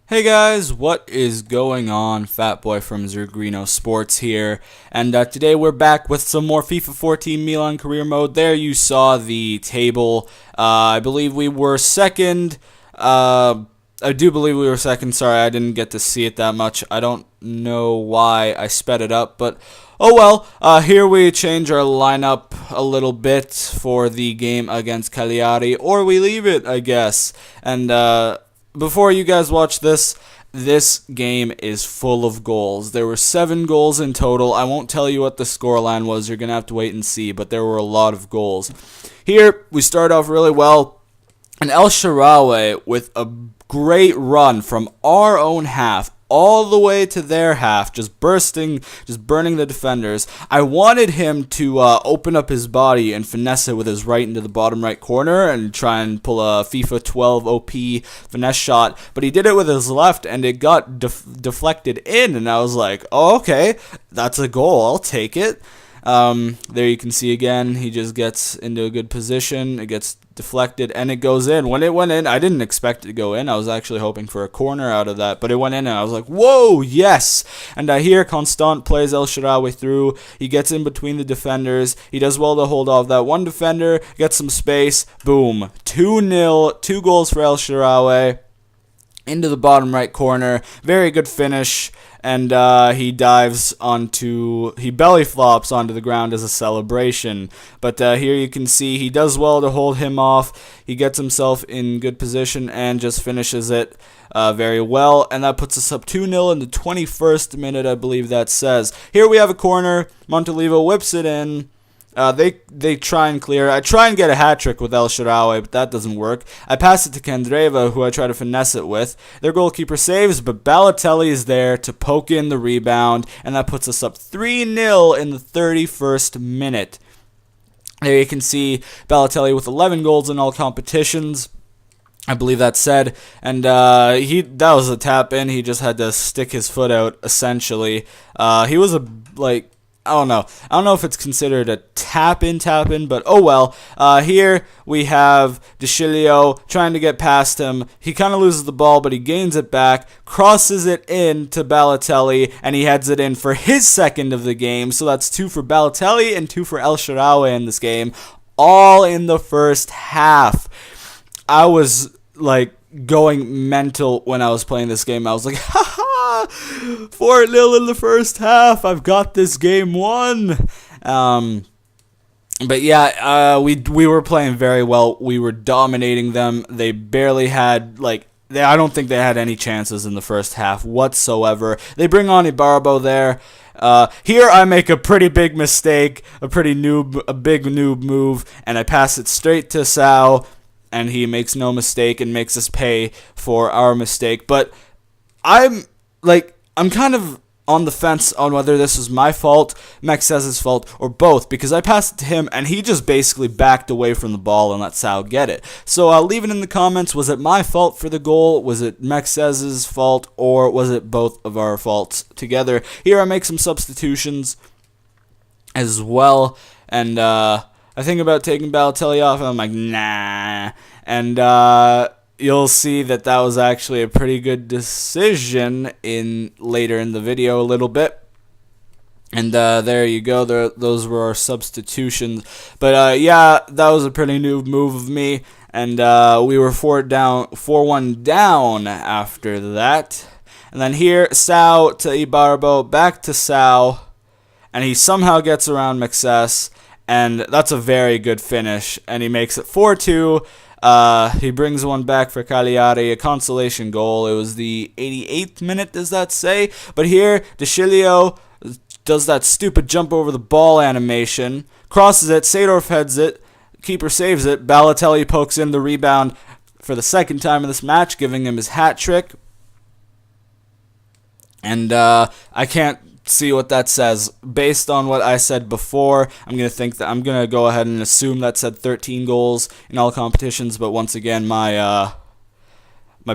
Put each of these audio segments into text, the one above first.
Hey guys, what is going on? Fat Boy from Zergrino Sports here, and today we're back with some more FIFA 14 Milan career mode. There you saw the table. I believe we were second. I do believe we were second. Sorry, I didn't get to see it that much. I don't know why I sped it up, but oh well. Here we change our lineup a little bit for the game against Cagliari, or we leave it, I guess. And before you guys watch this game is full of goals. There were 7 goals in total. I won't tell you what the scoreline was. You're going to have to wait and see, but there were a lot of goals. Here, we start off really well. And El Shaarawy with a great run from our own half all the way to their half, just burning the defenders. I wanted him to open up his body and finesse it with his right into the bottom right corner and try and pull a FIFA 12 OP finesse shot, but he did it with his left and it got deflected in, and I was like, oh, okay, that's a goal, I'll take it. There you can see again, he just gets into a good position, it gets deflected, and it goes in. When it went in, I didn't expect it to go in. I was actually hoping for a corner out of that, but it went in, and I was like, whoa, yes! And here, Constant plays El Shaarawy through. He gets in between the defenders. He does well to hold off that one defender, gets some space, boom. 2-0, 2 goals for El Shaarawy. Into the bottom right corner. Very good finish. And he belly flops onto the ground as a celebration. But here you can see he does well to hold him off. He gets himself in good position and just finishes it very well. And that puts us up 2-0 in the 21st minute, I believe that says. Here we have a corner. Montolivo whips it in. They try and clear. I try and get a hat trick with El Shaarawy, but that doesn't work. I pass it to Candreva, who I try to finesse it with. Their goalkeeper saves, but Balotelli is there to poke in the rebound, and that puts us up 3-0 in the 31st minute. There you can see Balotelli with 11 goals in all competitions. I believe that said, and that was a tap in. He just had to stick his foot out, essentially. He was I don't know if it's considered a tap-in, but oh well. Here we have DeCilio trying to get past him. He kind of loses the ball, but he gains it back, crosses it in to Balotelli, and he heads it in for his second of the game. So that's 2 for Balotelli and 2 for El Shaarawy in this game, all in the first half. I was going mental when I was playing this game. I was like, haha, 4-0 in the first half. I've got this game won. But yeah, we were playing very well. We were dominating them. They barely had I don't think they had any chances in the first half whatsoever. They bring on Ibarbo there. Here I make a pretty big mistake, a big noob move, and I pass it straight to Sao. And he makes no mistake and makes us pay for our mistake. But I'm kind of on the fence on whether this was my fault, Mexez's fault, or both, because I passed it to him and he just basically backed away from the ball and let Sao get it. So leave it in the comments. Was it my fault for the goal? Was it Mexez's fault? Or was it both of our faults together? Here I make some substitutions as well. And I think about taking Balotelli off, and I'm like, nah. And you'll see that was actually a pretty good decision later in the video a little bit. And there you go. Those were our substitutions. But yeah, that was a pretty new move of me. And we were 4-1 down after that. And then here, Sao to Ibarbo, back to Sao. And he somehow gets around Mexez. And that's a very good finish, and he makes it 4-2. He brings one back for Cagliari, a consolation goal. It was the 88th minute, does that say? But here, DeCilio does that stupid jump over the ball animation, crosses it, Seedorf heads it, keeper saves it, Balotelli pokes in the rebound for the second time in this match, giving him his hat trick. And I can't see what that says. Based on what I said before, I'm gonna go ahead and assume that said 13 goals in all competitions. But once again, my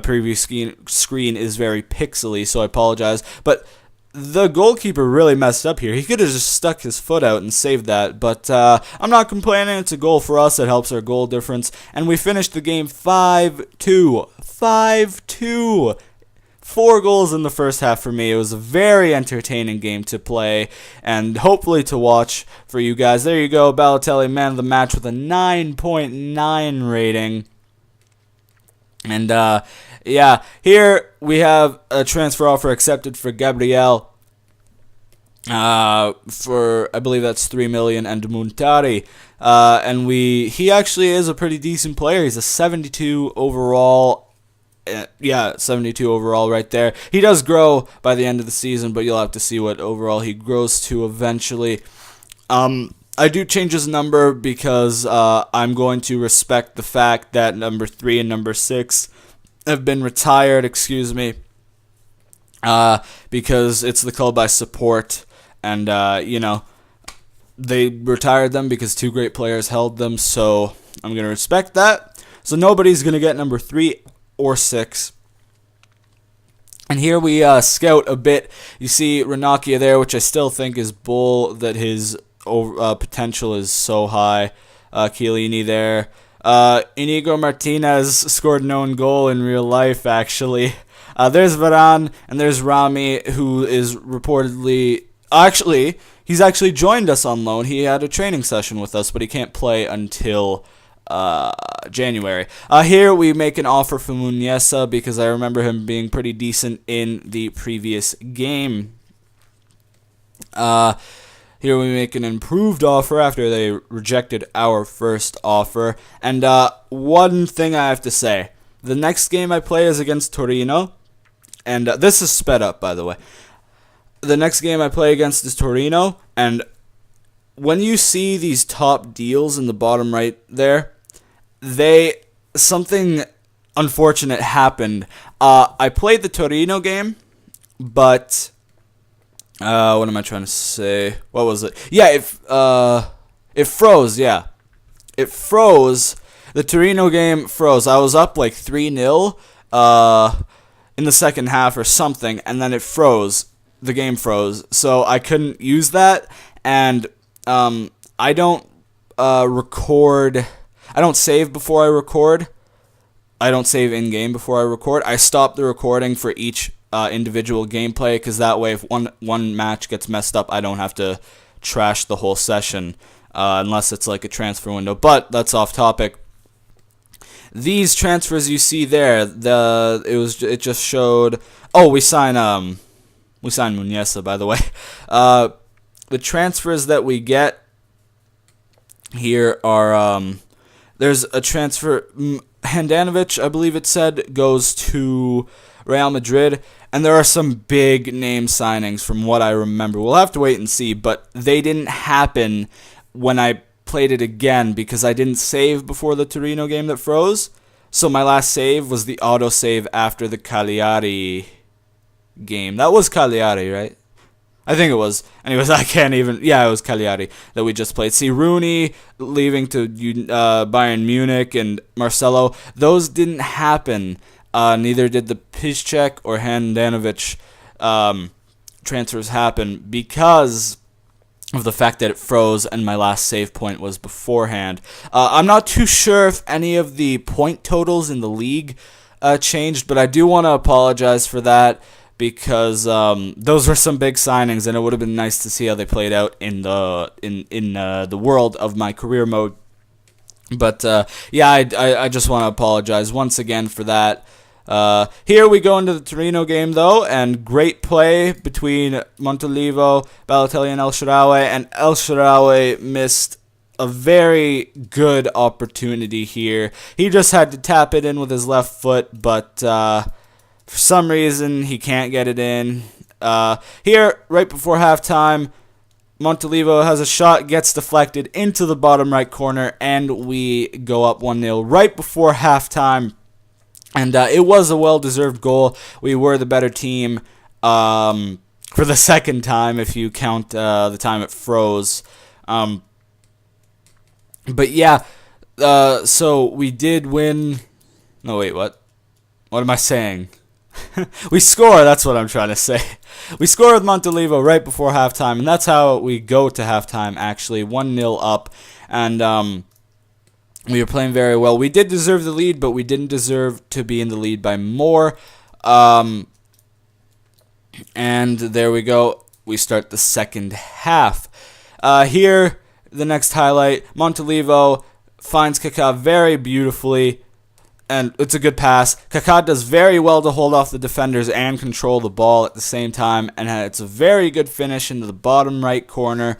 previous screen is very pixely, so I apologize. But the goalkeeper really messed up here. He could have just stuck his foot out and saved that, but I'm not complaining. It's a goal for us. It helps our goal difference, and we finished the game 5-2. 5-2. 4 goals in the first half for me. It was a very entertaining game to play and hopefully to watch for you guys. There you go, Balotelli, man of the match with a 9.9 rating. And yeah, here we have a transfer offer accepted for Gabriel. For I believe that's 3 million, and Muntari, and he actually is a pretty decent player. He's a 72 overall. Yeah, 72 overall right there. He does grow by the end of the season, but you'll have to see what overall he grows to eventually. I do change his number because I'm going to respect the fact that number 3 and number 6 have been retired. Excuse me. Because it's the club I support. And, they retired them because 2 great players held them, so I'm going to respect that. So nobody's going to get number 3 or 6. And here we scout a bit. You see Ranocchia there, which I still think is bull, that his potential is so high. Chiellini there. Inigo Martinez scored an own goal in real life, actually. There's Varane, and there's Rami, who is reportedly... he's actually joined us on loan. He had a training session with us, but he can't play until January. Here we make an offer for Muniesa because I remember him being pretty decent in the previous game. Here we make an improved offer after they rejected our first offer. And one thing I have to say, the next game I play is against Torino, and this is sped up, by the way. The next game I play against is Torino, and when you see these top deals in the bottom right there, something unfortunate happened. I played the Torino game, but what am I trying to say? What was it? Yeah, it froze. Yeah, it froze. The Torino game froze. I was up like 3-0 in the second half or something, and then it froze. The game froze, so I couldn't use that, and I don't record. I don't save before I record. I don't save in-game before I record. I stop the recording for each individual gameplay, because that way if one match gets messed up, I don't have to trash the whole session, unless it's like a transfer window. But that's off topic. These transfers you see there, it just showed. Oh, we signed Muniesa, by the way. The transfers that we get here are, there's a transfer, Handanovic, I believe it said, goes to Real Madrid, and there are some big name signings from what I remember. We'll have to wait and see, but they didn't happen when I played it again because I didn't save before the Torino game that froze. So my last save was the autosave after the Cagliari game. That was Cagliari, right? I think it was. Anyways, I can't even... Yeah, it was Cagliari that we just played. See, Rooney leaving to Bayern Munich and Marcelo. Those didn't happen. Neither did the Piszczek or Handanovic transfers happen because of the fact that it froze and my last save point was beforehand. I'm not too sure if any of the point totals in the league changed, but I do want to apologize for that, because those were some big signings, and it would have been nice to see how they played out in the world of my career mode. But yeah, I just want to apologize once again for that. Here we go into the Torino game, though, and great play between Montolivo, Balotelli, and El Shaarawy, and El Shaarawy missed a very good opportunity here. He just had to tap it in with his left foot, but for some reason, he can't get it in. Here, right before halftime, Montolivo has a shot, gets deflected into the bottom right corner, and we go up 1-0 right before halftime. And it was a well-deserved goal. We were the better team for the second time, if you count the time it froze. But yeah, so we did win. No, wait, what? What am I saying? We score, that's what I'm trying to say. We score with Montolivo right before halftime, and that's how we go to halftime, actually. 1-0 up, and we were playing very well. We did deserve the lead, but we didn't deserve to be in the lead by more. And there we go. We start the second half. Here, the next highlight, Montolivo finds Kaká very beautifully, and it's a good pass. Kaká does very well to hold off the defenders and control the ball at the same time, and it's a very good finish into the bottom right corner.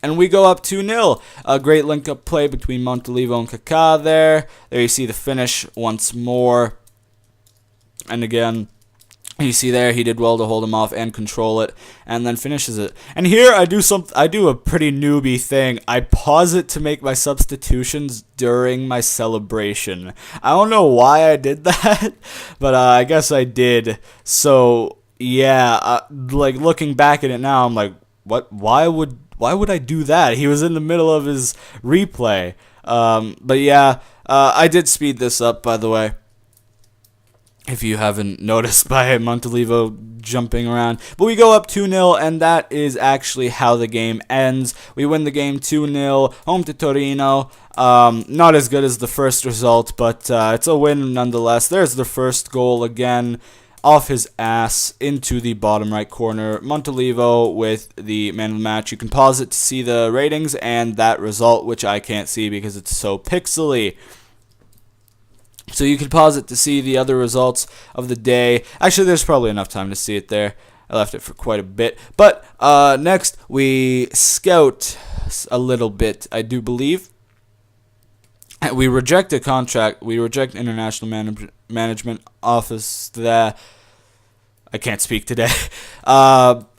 And we go up 2-0. A great link-up play between Montolivo and Kaká there. There you see the finish once more. And again, you see there, he did well to hold him off and control it, and then finishes it. And here I do a pretty newbie thing. I pause it to make my substitutions during my celebration. I don't know why I did that, but I guess I did. So yeah, like looking back at it now, I'm like, what? Why would I do that? He was in the middle of his replay. But yeah, I did speed this up, by the way, if you haven't noticed by Montolivo jumping around. But we go up 2-0, and that is actually how the game ends. We win the game 2-0, home to Torino. Not as good as the first result, but it's a win nonetheless. There's the first goal again, off his ass into the bottom right corner. Montolivo with the man of the match. You can pause it to see the ratings and that result, which I can't see because it's so pixely. So you can pause it to see the other results of the day. Actually, there's probably enough time to see it there. I left it for quite a bit. But next, we scout a little bit, I do believe. We reject a contract. We reject international management office. I can't speak today.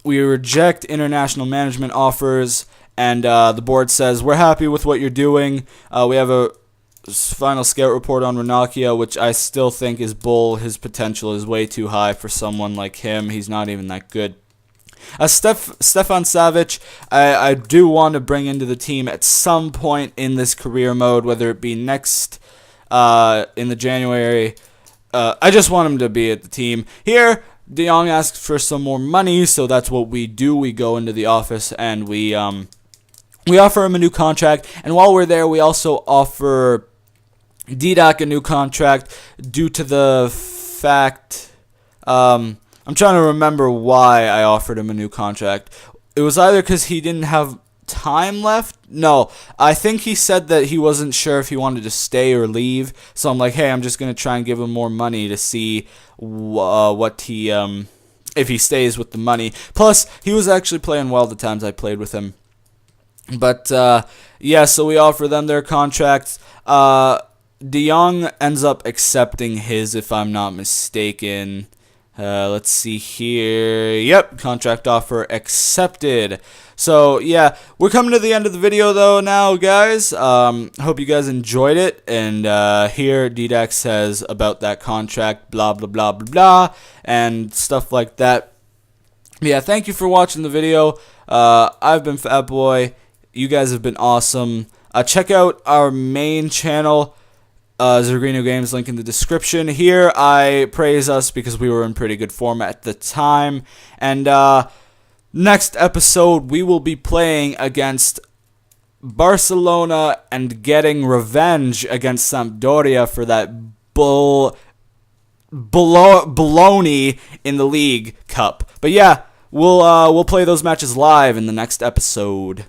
We reject international management offers, and the board says, we're happy with what you're doing. We have a final scout report on Ranocchia, which I still think is bull. His potential is way too high for someone like him. He's not even that good. Stefan Savic, I do want to bring into the team at some point in this career mode, whether it be next in the January. I just want him to be at the team. Here, De Jong asks for some more money, so that's what we do. We go into the office and we offer him a new contract, and while we're there, we also offer Didac a new contract due to the fact, I'm trying to remember why I offered him a new contract. It was either because he didn't have time left. No, I think he said that he wasn't sure if he wanted to stay or leave. So I'm like, hey, I'm just going to try and give him more money to see what he, if he stays with the money. Plus, he was actually playing well the times I played with him. But, yeah, so we offer them their contracts. De Jong ends up accepting his, if I'm not mistaken. Let's see here. Yep, contract offer accepted. So, yeah, we're coming to the end of the video, though, now, guys. Hope you guys enjoyed it. And here, Didac says about that contract, blah, blah, blah, blah, blah, and stuff like that. Yeah, thank you for watching the video. I've been Fatboy. You guys have been awesome. Check out our main channel, Zergrino Games, link in the description. Here, I praise us because we were in pretty good form at the time. And next episode, we will be playing against Barcelona and getting revenge against Sampdoria for that baloney in the League Cup. But yeah, we'll play those matches live in the next episode.